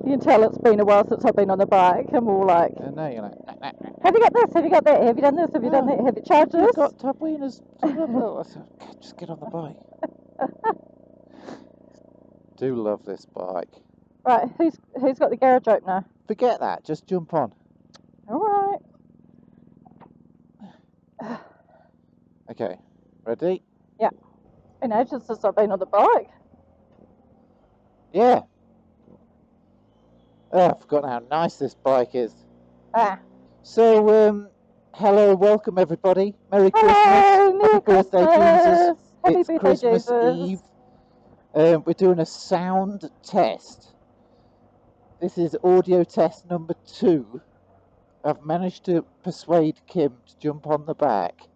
You can tell it's been a while since I've been on the bike. I'm all like, And now you're like, have you got this? Have you got that? Have you done this? Have you done that? Have you charged you've this? got top wieners. Just get on the bike. Do love this bike. Right, who's got the garage opener? Forget that. Just jump on. All right. Okay. Ready? Yeah. Been ages since I've been on the bike. Yeah. Oh, I've forgotten how nice this bike is. So, hello, welcome everybody. Merry Hello, Christmas. Happy birthday, Jesus. Happy It's birthday, Christmas Jesus. Eve. We're doing a sound test. This is audio test number 2. I've managed to persuade Kim to jump on the back,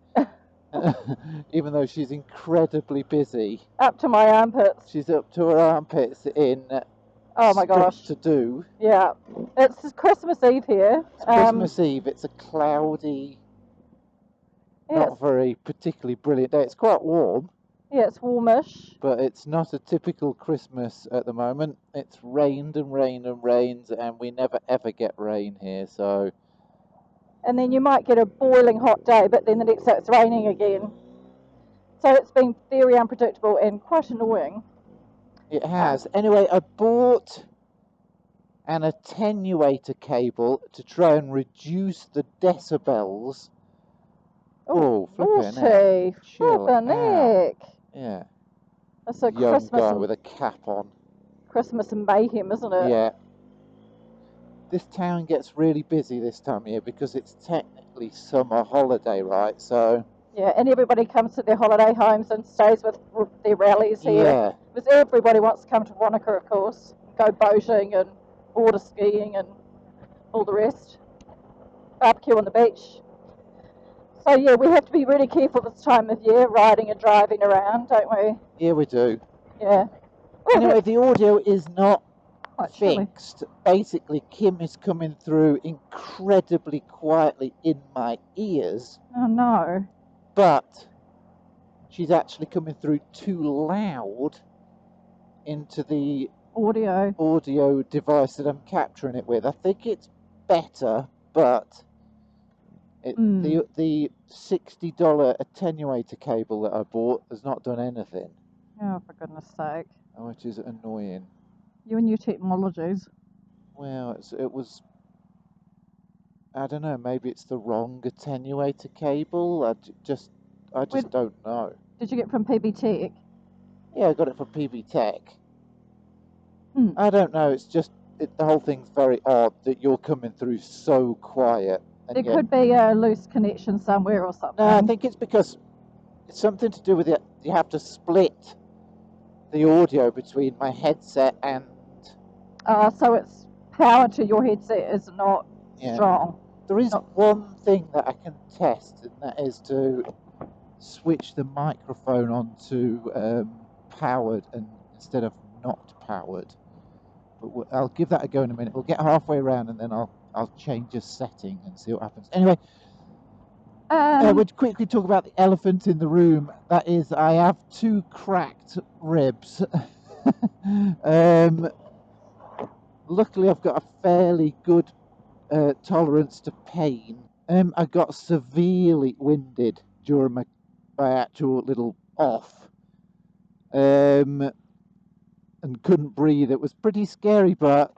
even though she's incredibly busy. Up to my armpits. She's up to her armpits in Oh my gosh. stuff to do. Yeah. It's Christmas Eve here. It's Christmas Eve. It's a cloudy, not very particularly brilliant day. It's quite warm. Yeah, it's warmish. But it's not a typical Christmas at the moment. It's rained and rained and rains, and we never ever get rain here, so... And then you might get a boiling hot day, but then the next day it's raining again. So it's been very unpredictable and quite annoying. It has. Anyway, I bought an attenuator cable to try and reduce the decibels. Oh, flippin' heck. Flippin' heck. Yeah. That's a young Christmas guy with a cap on. Christmas and mayhem, isn't it? Yeah. This town gets really busy this time of year because it's technically summer holiday, right? So... Yeah, and everybody comes to their holiday homes and stays with their rallies here. Yeah. Because everybody wants to come to Wanaka, of course. Go boating and water skiing and all the rest. Barbecue on the beach. So yeah, we have to be really careful this time of year, riding and driving around, don't we? Yeah, we do. Yeah. Anyway, the audio is not fixed. Chilly. Basically, Kim is coming through incredibly quietly in my ears. Oh no. But she's actually coming through too loud into the audio device that I'm capturing it with. I think it's better, but the $60 attenuator cable that I bought has not done anything. Oh, for goodness sake. Which is annoying. You and your technologies. Well, it was... I don't know, maybe it's the wrong attenuator cable. I just don't know. Did you get it from PB Tech? Yeah, I got it from PB Tech. I don't know, it's just, the whole thing's very odd that you're coming through so quiet. There could be a loose connection somewhere or something. No, I think it's because it's something to do with it. You have to split the audio between my headset and... so it's power to your headset is not strong. There is one thing that I can test, and that is to switch the microphone onto powered instead of not powered. But I'll give that a go in a minute. We'll get halfway around and then I'll change a setting and see what happens. Anyway, we'll quickly talk about the elephant in the room. That is, I have 2 cracked ribs. Luckily, I've got a fairly good tolerance to pain. I got severely winded during my actual little off, and couldn't breathe. It was pretty scary, but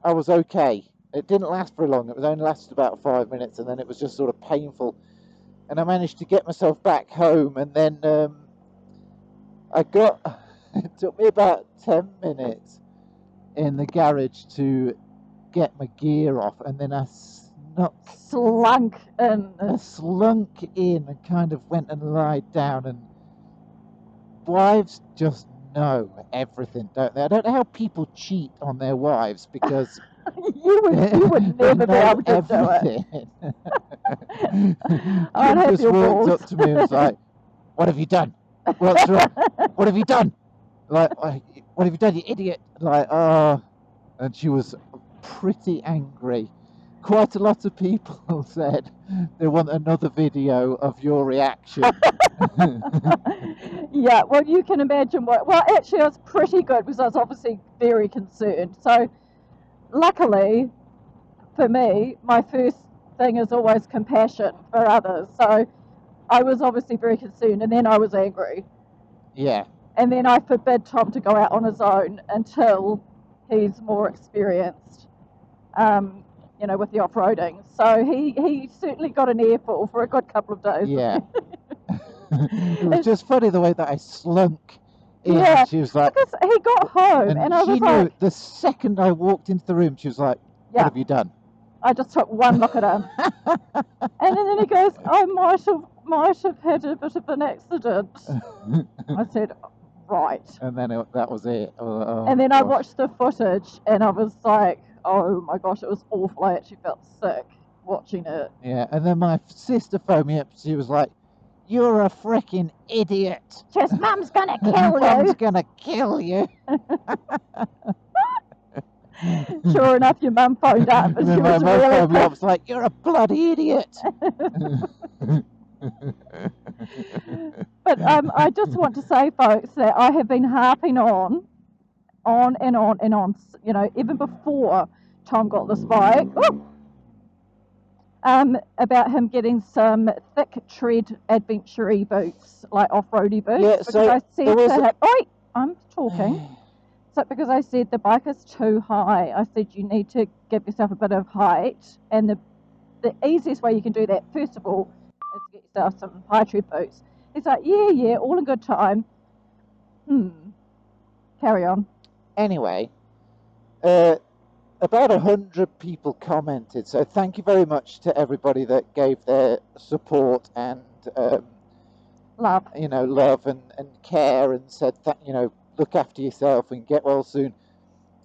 I was okay. It didn't last very long. It was only lasted about 5 minutes, and then it was just sort of painful. And I managed to get myself back home, and then it took me about 10 minutes in the garage to get my gear off, and then I slunk in and kind of went and lied down. And wives just know everything, don't they? I don't know how people cheat on their wives, because you would never be able to do it. Kim just walked up to me and was like, "What have you done? What's wrong? What have you done? Like, what have you done, you idiot?" Like, and she was pretty angry. Quite a lot of people said they want another video of your reaction. Yeah, well, you can imagine well, actually, I was pretty good because I was obviously very concerned. So luckily for me, my first thing is always compassion for others. So I was obviously very concerned, and then I was angry. Yeah. And then I forbid Tom to go out on his own until he's more experienced, with the off-roading. So he certainly got an earful for a good couple of days. Yeah. It was just funny the way that I slunk in. Yeah, She was like, because he got home and I she was knew like, the second I walked into the room, she was like, yeah. what have you done? I just took one look at him. And then he goes, I might have had a bit of an accident. I said, right. And then that was it. Oh, and then gosh. I watched the footage and I was like, oh my gosh, it was awful. I actually felt sick watching it. Yeah, and then my sister phoned me up. She was like, you're a freaking idiot. Just Mum's gonna kill you. Mum's gonna kill you. Sure enough, your mum phoned up. And then my mum phoned me up. Was like, you're a bloody idiot. But I just want to say, folks, that I have been harping on and on and on, even before Tom got this bike, about him getting some thick tread adventure boots, like off-roady boots. Yeah, because so I said there was to him, I'm talking. So because I said the bike is too high, I said you need to give yourself a bit of height, and the easiest way you can do that, first of all, is to get yourself some high tread boots. He's like, yeah, all in good time. Carry on. Anyway, about 100 people commented, so thank you very much to everybody that gave their support and Love. love and care, and said that, look after yourself and get well soon.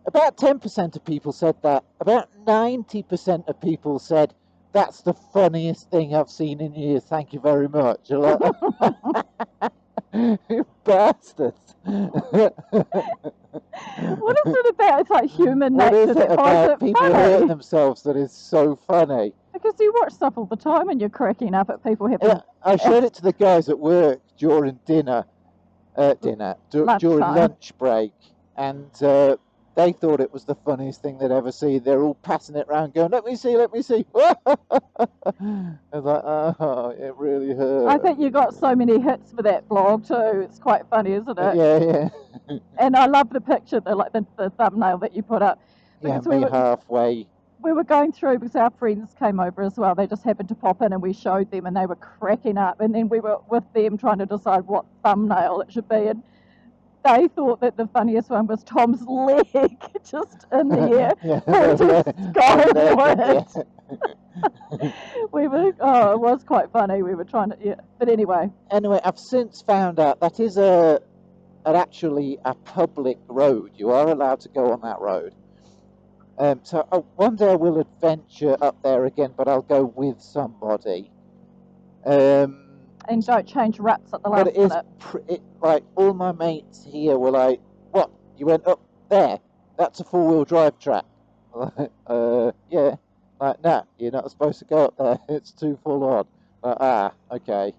About 10% of people said that. About 90% of people said, that's the funniest thing I've seen in years. Thank you very much. You bastards. What is it about? It's like human nature. What is it about people funny? hurting themselves that is so funny? Because you watch stuff all the time and you're cracking up at people having... Yeah, I showed it to the guys at work during during lunch break, and they thought it was the funniest thing they'd ever seen. They're all passing it around going, let me see. I was like, oh, it really hurt. I think you got so many hits for that blog too. It's quite funny, isn't it? Yeah. And I love the picture, the thumbnail that you put up. Yeah, me halfway. We were going through because our friends came over as well. They just happened to pop in and we showed them and they were cracking up. And then we were with them trying to decide what thumbnail it should be. And they thought that the funniest one was Tom's leg just in the air. It was quite funny. We were trying to, But anyway. Anyway, I've since found out that is actually a public road. You are allowed to go on that road. So one day I will adventure up there again, but I'll go with somebody. And don't change ruts at the last minute. Like, all my mates here were like, what, you went up there? That's a four-wheel drive track. Yeah. Like, nah, you're not supposed to go up there. It's too full on. Okay.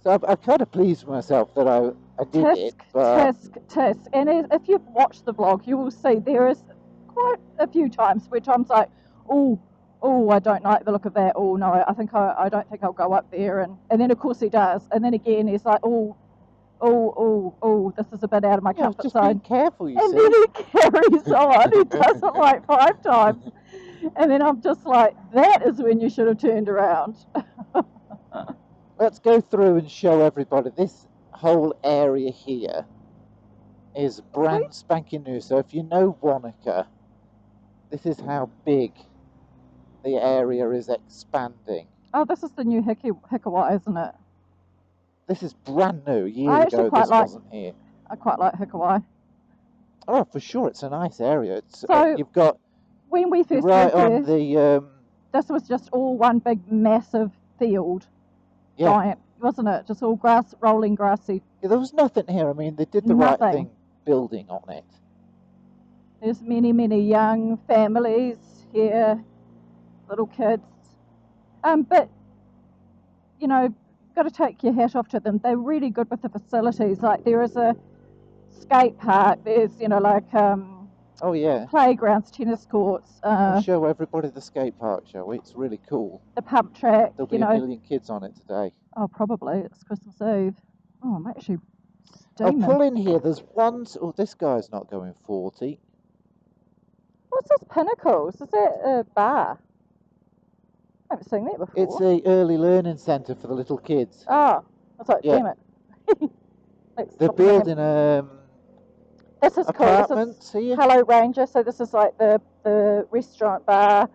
So I'm kind of pleased with myself that I did it. But... Tisk. And if you've watched the vlog, you will see there is quite a few times where Tom's like, oh, I don't like the look of that. Oh, no, I don't think I'll go up there. And then, of course, he does. And then again, he's like, oh, this is a bit out of my comfort zone. Just be careful, you see. And then he carries on. He does it like 5 times. And then I'm just like, that is when you should have turned around. Let's go through and show everybody. This whole area here is brand spanking new. So if you know Wanaka, this is how big the area is expanding. Oh, this is the new Hikawai, isn't it? This is brand new. Years ago, this wasn't here. I quite like Hikawai. Oh, for sure, it's a nice area. It's so you've got when we first right on there, the. This was just all one big massive field, giant, wasn't it? Just all rolling grassy. Yeah, there was nothing here. I mean, they did the right thing building on it. There's many young families here, little kids, but got to take your hat off to them. They're really good with the facilities. Like there is a skate park. There's Oh yeah. playgrounds, tennis courts, We'll show everybody the skate park, shall we? It's really cool. the pump track. There'll You be a know. million kids on it today. Oh, probably it's Christmas Eve. Oh, I'm actually I'll steaming. pull in here. There's one. Oh, this guy's not going 40. What's this Pinnacles? Is that a bar? I haven't seen that before. It's a early learning centre for the little kids. Oh, I was like, Yeah. damn it. They're building This is cool. apartments This is here. Hello Ranger, so this is like the restaurant bar.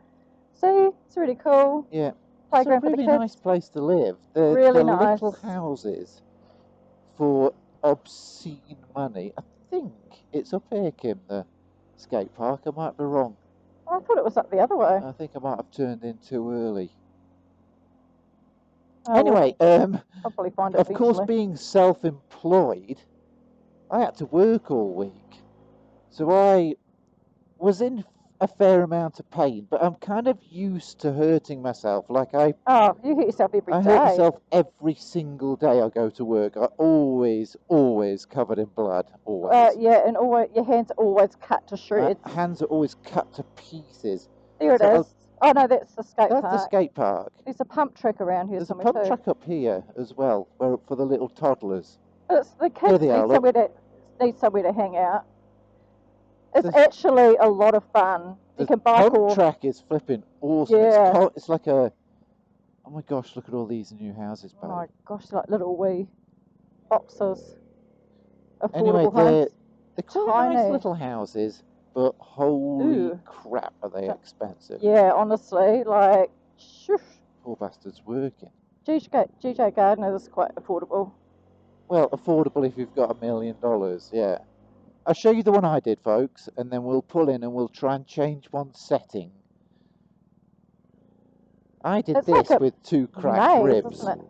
See, it's really cool. Yeah. Playground It's a for the really kids. nice place to live. They're Really nice. little houses for obscene money. I think it's up here, Kim, the skate park. I might be wrong. Oh, I thought it was up the other way. I think I might have turned in too early. Oh, Anyway, we'll probably find it of course, eventually. being self-employed, I had to work all week. So I was in a fair amount of pain, but I'm kind of used to hurting myself. Like Oh, you hit yourself every I day. hurt myself every single day I go to work. I always covered in blood. Always. Yeah, and always, your hands are always cut to My shreds. hands are always cut to pieces. There it So is. Oh no, that's the skate That's park. the skate park. There's a pump track around here There's a somewhere pump too. track up here as well, for the little toddlers. It's the Here kids they are, need somewhere to hang out. It's There's- actually a lot of fun. You The can bike pump or track is flipping awesome. Yeah. It's like a. Oh my gosh! Look at all these new houses, oh babe. my gosh, like little wee boxes. Anyway, Affordable homes. they're quite nice Tiny. little houses, but holy Ooh. crap, are they expensive? Yeah, honestly, like shoosh. Poor bastards working. GJ Gardner is quite affordable. Well, affordable if you've got $1 million, yeah. I'll show you the one I did, folks, and then we'll pull in and we'll try and change one setting. I did It's this like a with 2 cracked maze, ribs. isn't it?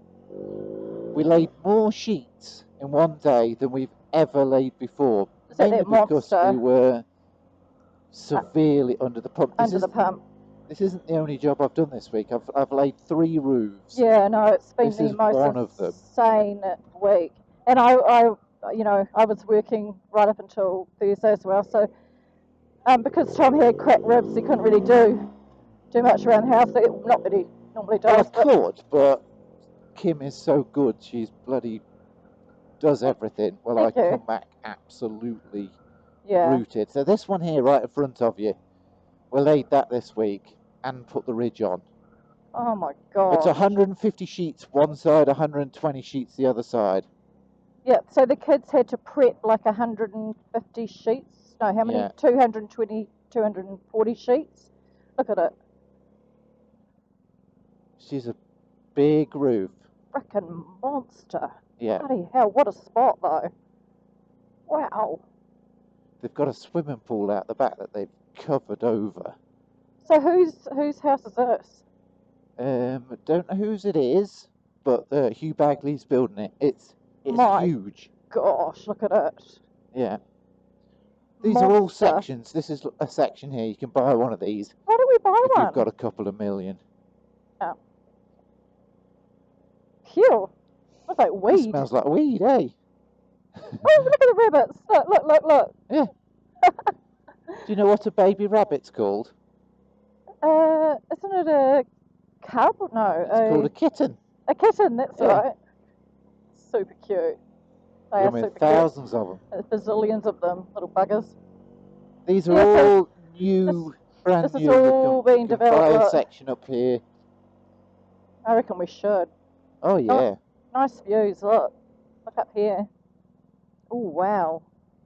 We laid more sheets in one day than we've ever laid before. Is that Mainly that because monster we were severely under the pump. under the pump? This isn't the only job I've done this week. I've laid 3 roofs. Yeah, no, it's been This the is most one of them. insane week. And I was working right up until Thursday as well. So, because Tom had cracked ribs, he couldn't really do much around the house. Not that he normally Well, I does. But could, but Kim is so good. She's bloody does everything. Well, Thank I you. come back absolutely yeah, rooted. So this one here, right in front of you, we laid that this week and put the ridge on. oh my god. It's 150 sheets one side, 120 sheets the other side. Yeah, so the kids had to prep like 150 sheets. No, how many? Yeah. 220, 240 sheets. Look at it. She's a big roof. Frickin' monster. Yeah. Bloody hell, what a spot though. Wow. They've got a swimming pool out the back that they've covered over. So whose house is this? Don't know whose it is, but Hugh Bagley's building it. It's My huge. Gosh, look at it. Yeah. These are all Monster. sections. This is a section here. You can buy one of these Why don't we buy if one? you've got a couple of million. Phew. Looks like It weed. smells like weed, eh? Oh, look at the rabbits. Look. Yeah. Do you know what a baby rabbit's called? Isn't it a cub? No, It's called a kitten. a kitten, that's Yeah. right. Super cute. They I are mean, super thousands of them. cute. There's bazillions of them, little buggers. These are Yeah, so all new, brand this is new. all being you can developed, buy a look. section up here. I reckon we should. Oh yeah. Nice views, look. Look up here. Oh, wow.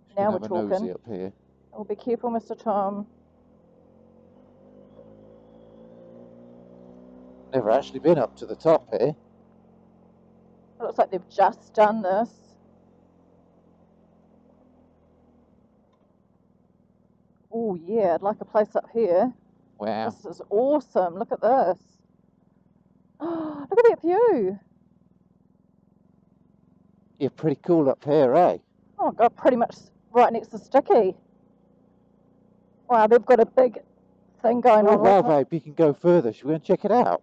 Just Now gonna we're have a nosy talking. up here. Oh, be careful, Mr. Tom. Never actually been up to the top here. It looks like they've just done this. Oh, yeah, I'd like a place up here. Wow. This is awesome. Look at this. Look at that view. You're pretty cool up here, eh? Oh, God, pretty much right next to Sticky. Wow, they've got a big thing going Oh on. wow, Look. babe, you can go further. Should we go and check it out?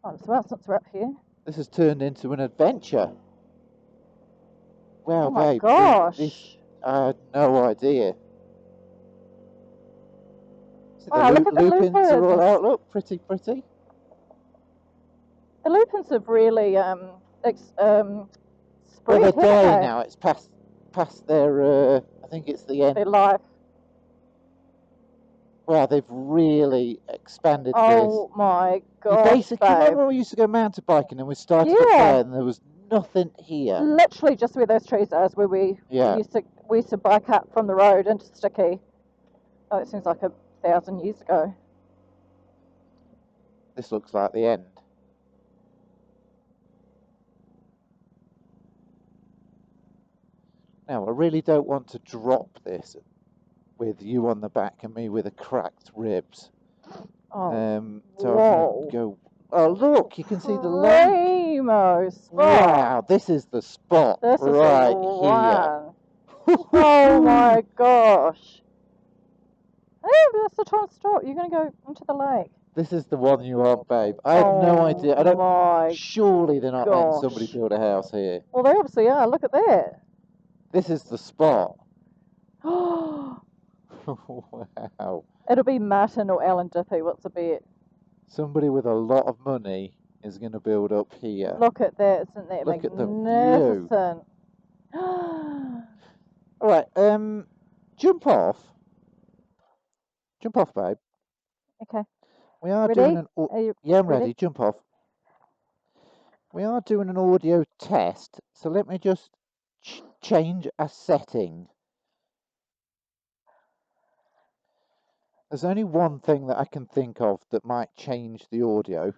Oh, well, since we're up here. This has turned into an adventure. Wow, Oh, my babe. gosh. This, I had no idea. see Wow, look at the lupins are all lupins. out. Look, pretty. The lupins have really Well, spread, they're haven't dying they? now. It's past their. I think it's the end. Their life. Wow, they've really expanded Oh my this. You gosh, basically babe. remember when we used to go mountain biking and we started up Yeah. there and there was nothing here. Literally just where those trees are is where we used to bike up from the road into Sticky. Oh, it seems like 1,000 years ago. This looks like the end. Now, I really don't want to drop this with you on the back and me with a cracked ribs. Oh, so whoa. I'm going to go... Oh, look, you can see the lake. Primo spot. Wow, this is the spot This right is the here. one. Oh my gosh. Hey, that's the time to stop. You're going to go into the lake. This is the one you want, babe. I have no idea. I don't. My Surely they're not letting somebody gosh. build a house here. Well, they obviously are. Look at that. This is the spot. Wow. Wow. It'll be Martin or Alan Dippy. What's the bet? Somebody with a lot of money is going to build up here. Look at that. Isn't that Look magnificent? at the view. All right. Jump off. Jump off, babe. Okay. We are ready? doing an. Yeah, I'm ready? ready. Jump off. We are doing an audio test, so let me just change a setting. There's only one thing that I can think of that might change the audio.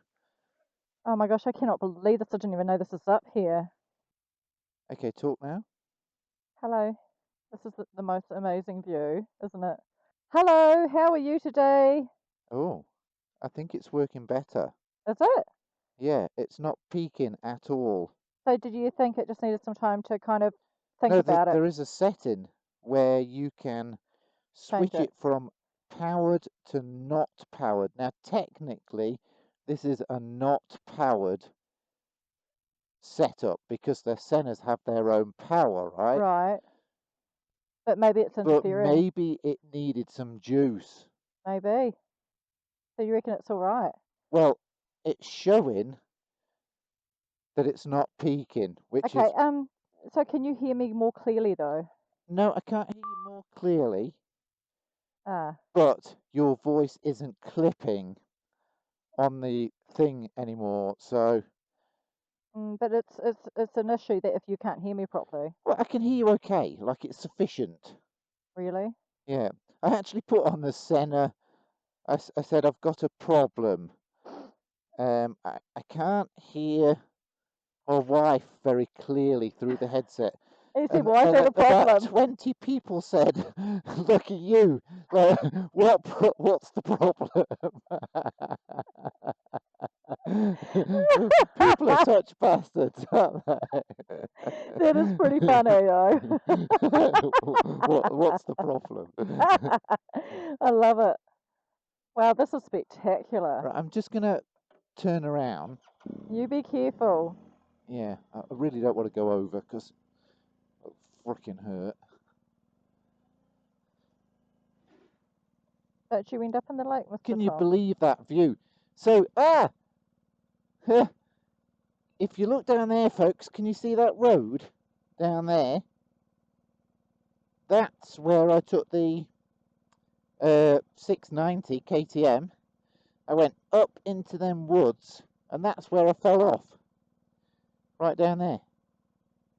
Oh my gosh, I cannot believe this. I didn't even know this is up here. Okay, talk now. Hello. This is the most amazing view, isn't it? Hello, how are you today? Oh, I think it's working better. Is it? Yeah, it's not peaking at all. So did you think it just needed some time to kind of think No, about it? there is a setting where you can switch it from powered to not powered. Now, technically, this is a not powered setup because their centers have their own power, right? Right. But maybe it's interfering. But maybe it needed some juice. Maybe. So you reckon it's all right? Well, it's showing that it's not peaking, which is... Okay, so can you hear me more clearly though? No, I can't hear you more clearly. Ah. But your voice isn't clipping on the thing anymore, so... But it's an issue that if you can't hear me properly. Well, I can hear you okay, like it's sufficient. Really? Yeah. I actually put on the center. I said I've got a problem. I can't hear my wife very clearly through the headset. You see, why is that a problem? About 20 people said, "Look at you! What's the problem?" People are such bastards, aren't they? That is pretty funny, though. What's the problem? I love it. Wow, this is spectacular. Right, I'm just gonna turn around. You be careful. Yeah, I really don't want to go over because it'll freaking hurt. Don't you end up in the lake, Mr. Can you Tom? believe that view? So, if you look down there, folks, can you see that road down there? That's where I took the 690 KTM. I went up into them woods, and that's where I fell off. Right down there.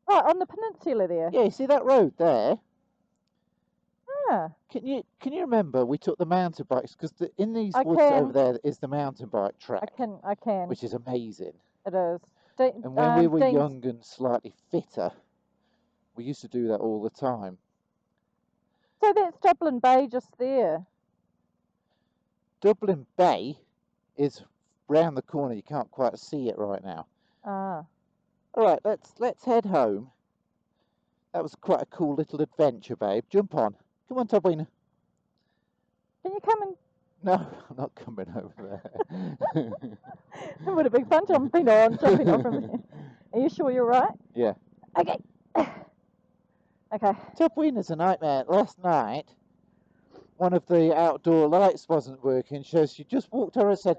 Right, on the peninsula there? Yeah, you see that road there? Yeah. Can you remember we took the mountain bikes? Because in these woods over there is the mountain bike track. I can. Which is amazing. It is. And when we were young and slightly fitter, we used to do that all the time. So that's Dublin Bay just there. Dublin Bay is round the corner. You can't quite see it right now. Ah. All right, let's head home. That was quite a cool little adventure, babe. Jump on. Come on, Tobina. Can you come and... No, I'm not coming over there. It would have been fun jumping on from there. Are you sure you're right? Yeah. Okay. Okay. Tobina's a nightmare. Last night, one of the outdoor lights wasn't working. So she just walked over and said,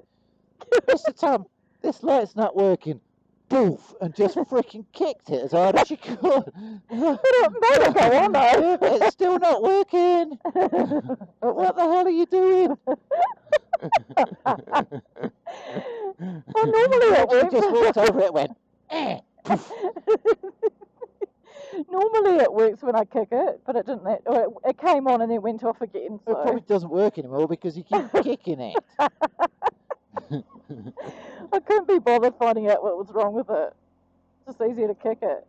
"Mr. Tom, this light's not working." Boof! And just freaking kicked it as hard as she could. But it made it go on though. Yeah, but it's still not working. What the hell are you doing? Well, normally it She works. just walked over it and went, eh. Normally it works when I kick it, but it didn't. It came on and then went off again. Well, So. it probably doesn't work anymore because you keep kicking it. I couldn't be bothered finding out what was wrong with it. It's just easier to kick it.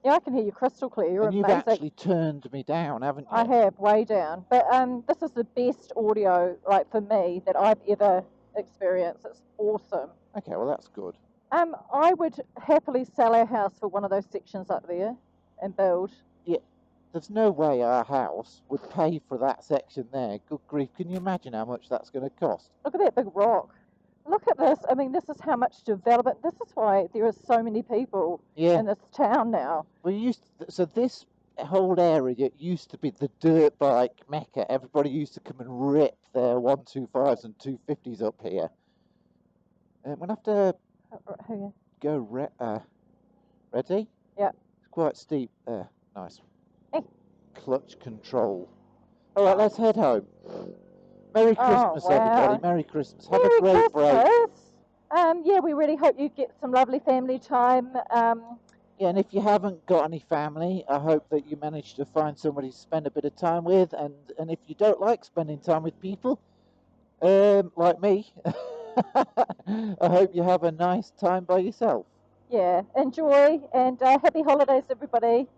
Yeah, I can hear you crystal clear. You're And you've amazing. actually turned me down, haven't you? I have, way down. But this is the best audio, like for me, that I've ever experienced. It's awesome. Okay, well that's good. I would happily sell our house for one of those sections up there and build. There's no way our house would pay for that section there. Good grief, can you imagine how much that's going to cost? Look at that big rock. Look at this. I mean, this is how much development. This is why there are so many people in this town now. Well, so this whole area used to be the dirt bike mecca. Everybody used to come and rip their 125s and 250s up here. We'll have to go ready? Yeah. It's quite steep there. Nice. Hey. Clutch control. All right, let's head home. Merry Christmas, everybody. Merry Christmas. Have a great break. Yeah, we really hope you get some lovely family time. Yeah, and if you haven't got any family, I hope that you manage to find somebody to spend a bit of time with. And if you don't like spending time with people, like me, I hope you have a nice time by yourself. Yeah, enjoy and happy holidays, everybody.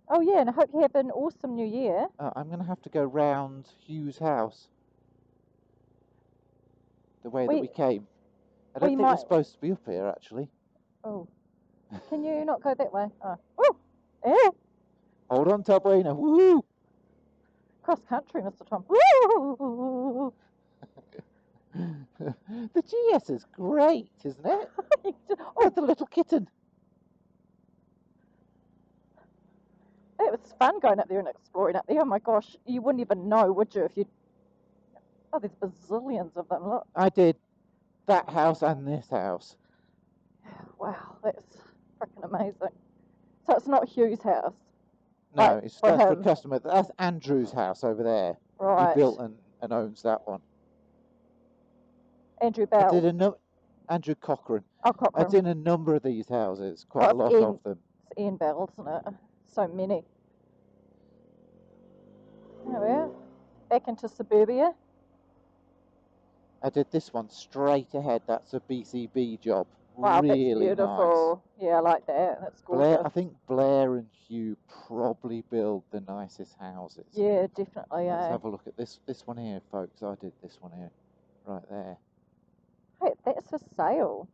Oh yeah, and I hope you have an awesome new year. I'm going to have to go round Hugh's house the way that we came. I don't think we're supposed to be up here, actually. Oh, can you not go that way? Oh, woo! Yeah. Hold on, Tabuena. Woohoo! Cross country, Mr. Tom. Woo! The GS is great, isn't it? Oh, the little kitten. It was fun going up there and exploring up there. Oh my gosh, you wouldn't even know, would you, if you... Oh, there's bazillions of them, look. I did that house and this house. Wow, that's freaking amazing. So it's not Hugh's house? No, that's for a customer. That's Andrew's house over there. Right. He built and owns that one. Andrew Bell. Andrew Cochran. Oh, Cochran. I did a number of these houses, quite a lot of them. It's Ian Bell, isn't it? So many. There we are. Back into suburbia. I did this one straight ahead. That's a BCB job. Wow, really that's beautiful. Nice. Yeah, I like that. That's gorgeous. I think Blair and Hugh probably build the nicest houses. Yeah, definitely. Let's have a look at this one here, folks. I did this one here, right there. Hey, that's for sale.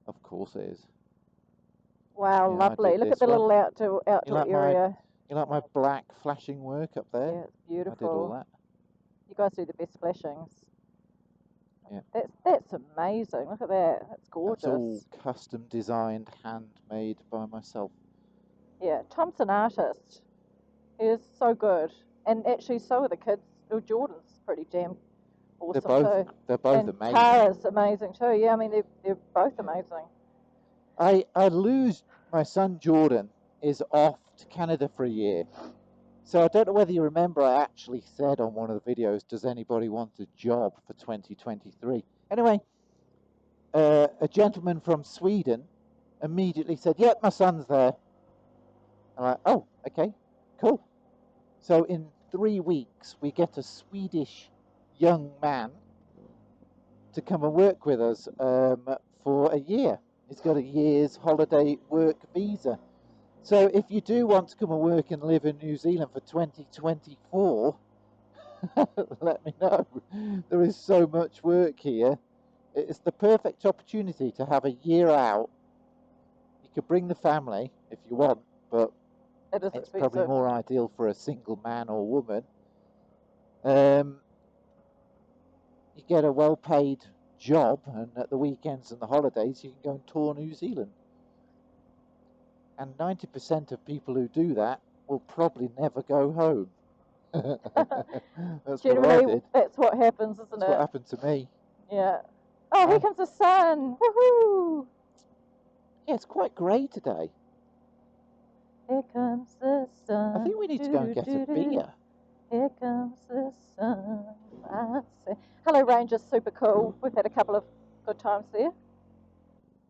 Of course it is. Wow, Yeah, lovely. Look at the little outdoor area. You like my black flashing work up there? Yeah, it's beautiful. I did all that. You guys do the best flashings. Yeah. That's amazing. Look at that. That's gorgeous. That's all custom designed, handmade by myself. Yeah, Tom's an artist. He is so good. And actually, so are the kids. Oh, Jordan's pretty damn awesome too. They're both and amazing. Tara's amazing too. Yeah, I mean, they're both amazing. I lose my son Jordan is off to Canada for a year. So I don't know whether you remember, I actually said on one of the videos, does anybody want a job for 2023? Anyway, a gentleman from Sweden immediately said, yep, my son's there. I'm like, oh, okay, cool. So in 3 weeks, we get a Swedish young man to come and work with us for a year. He's got a year's holiday work visa. So if you do want to come and work and live in New Zealand for 2024, let me know. There is so much work here. It's the perfect opportunity to have a year out. You could bring the family if you want, but it's probably more ideal for a single man or woman. You get a well-paid job, and at the weekends and the holidays you can go and tour New Zealand. And 90% of people who do that will probably never go home. That's what I Generally, did. that's what happens, isn't That's it? what happened to me. Yeah. Oh, here comes the sun. Woohoo! Yeah, it's quite grey today. Here comes the sun. I think we need to go and get a beer. Here comes the sun. I say. Hello, Ranger's super cool. We've had a couple of good times there.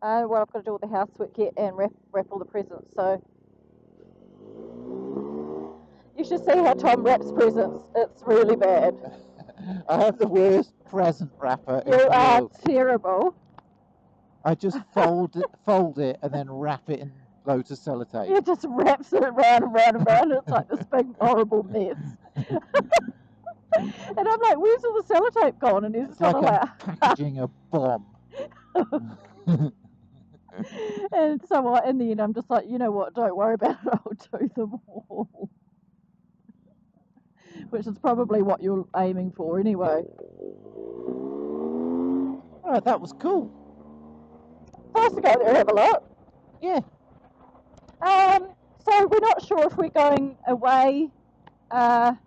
Well, I've got to do all the housework yet and wrap all the presents. So you should see how Tom wraps presents. It's really bad. I have the worst present wrapper in You the are world. terrible. I just fold it and then wrap it in loads of sellotape. It just wraps it around and round and round. It's like this big horrible mess. And I'm like, where's all the sellotape gone? And he's It's sort like of I'm packaging a bomb. And so in the end, I'm just like, you know what? Don't worry about it. I'll do them all. Which is probably what you're aiming for anyway. Alright, that was cool. Nice to go there and have a look. Yeah. So we're not sure if we're going away.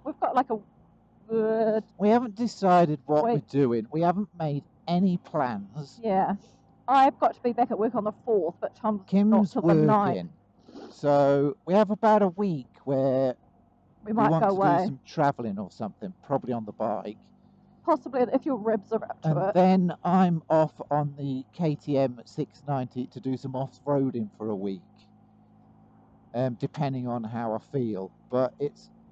We've got like a We haven't decided what Wait. we're doing. We haven't made any plans. yeah. I've got to be back at work on the 4th, but Tom's Kim's not till the 9th. working. So we have about a week where We we might want go to away. do some travelling or something, probably on the bike. Possibly if your ribs are up to And it. then I'm off on the KTM 690 to do some off-roading for a week, depending on how I feel. But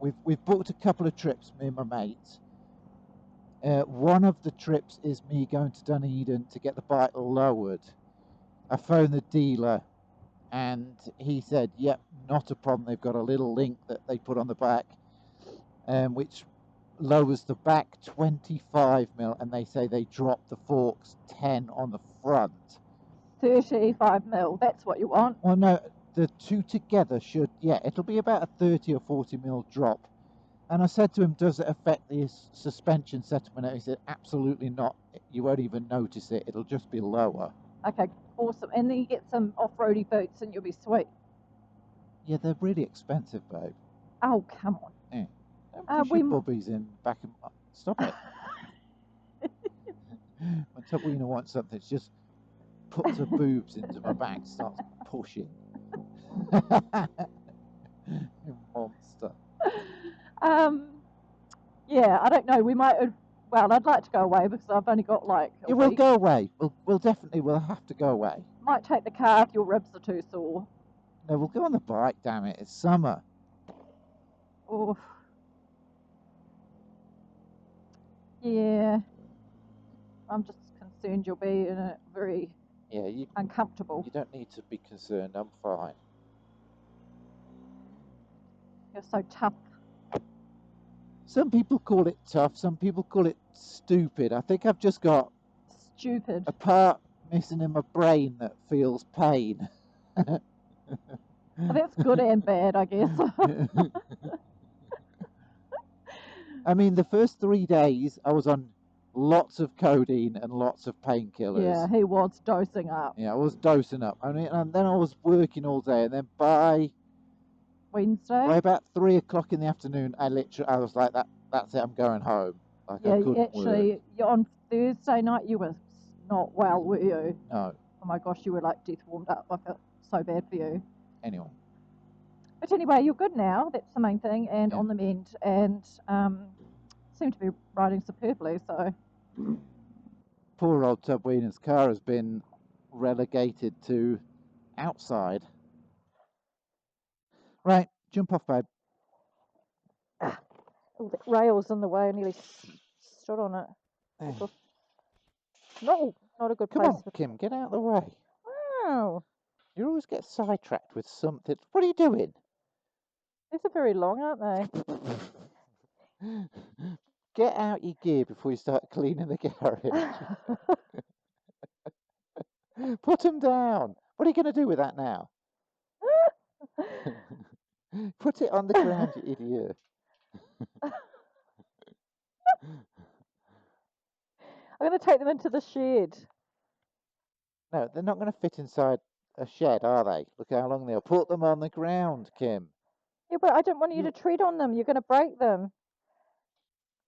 we've booked a couple of trips, me and my mates. One of the trips is me going to Dunedin to get the bike lowered. I phoned the dealer and he said, yep, not a problem. They've got a little link that they put on the back, which lowers the back 25mm, and they say they drop the forks 10 on the front. 35mm, that's what you want. Well, no, the two together should, yeah, it'll be about a 30 or 40mm drop. And I said to him, does it affect the suspension settlement? And he said, absolutely not. You won't even notice it. It'll just be lower. Okay, awesome. And then you get some off-roady boots and you'll be sweet. Yeah, they're really expensive, babe. Oh, come on. Yeah. Don't push your bubbies in back and... Stop it. When Tubwina wants something, she just puts her boobs into my back, starts pushing. You monster. Yeah, I don't know. We might. Well, I'd like to go away because I've only got like. Yeah, we'll go away. We'll definitely have to go away. Might take the car if your ribs are too sore. No, we'll go on the bike. Damn it! It's summer. Oh. Yeah. I'm just concerned you'll be in a very uncomfortable. You don't need to be concerned. I'm fine. You're so tough. Some people call it tough. Some people call it stupid. I think I've just got stupid. A part missing in my brain that feels pain. Well, that's good and bad, I guess. I mean, the first 3 days I was on lots of codeine and lots of painkillers. Yeah, he was dosing up. Yeah, I was dosing up. I mean, and then I was working all day, and then by Wednesday, by about 3 o'clock in the afternoon, I was like, that's it, I'm going home. Like, yeah, I couldn't work. on Thursday night you were not well, were you? No. Oh my gosh, you were like death warmed up. I felt so bad for you. Anyway. But anyway, you're good now. That's the main thing, and on the mend, and seem to be riding superbly. So. Poor old Tubweena's car has been relegated to outside. Right, jump off, babe. Oh, the rail's in the way. I nearly stood on it. No, not a good place. Come on, Kim, get out of the way. Wow. You always get sidetracked with something. What are you doing? These are very long, aren't they? Get out your gear before you start cleaning the garage. Put them down. What are you going to do with that now? Put it on the ground, you idiot. I'm going to take them into the shed. No, they're not going to fit inside a shed, are they? Look how long they'll. Put them on the ground, Kim. Yeah, but I don't want you to tread on them. You're going to break them.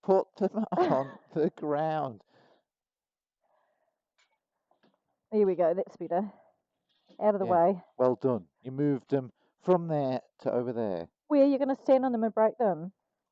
Put them on the ground. There we go, that's better. Out of the Yeah. way. Well done. You moved them from there to over there. Where are you going to stand on them and break them?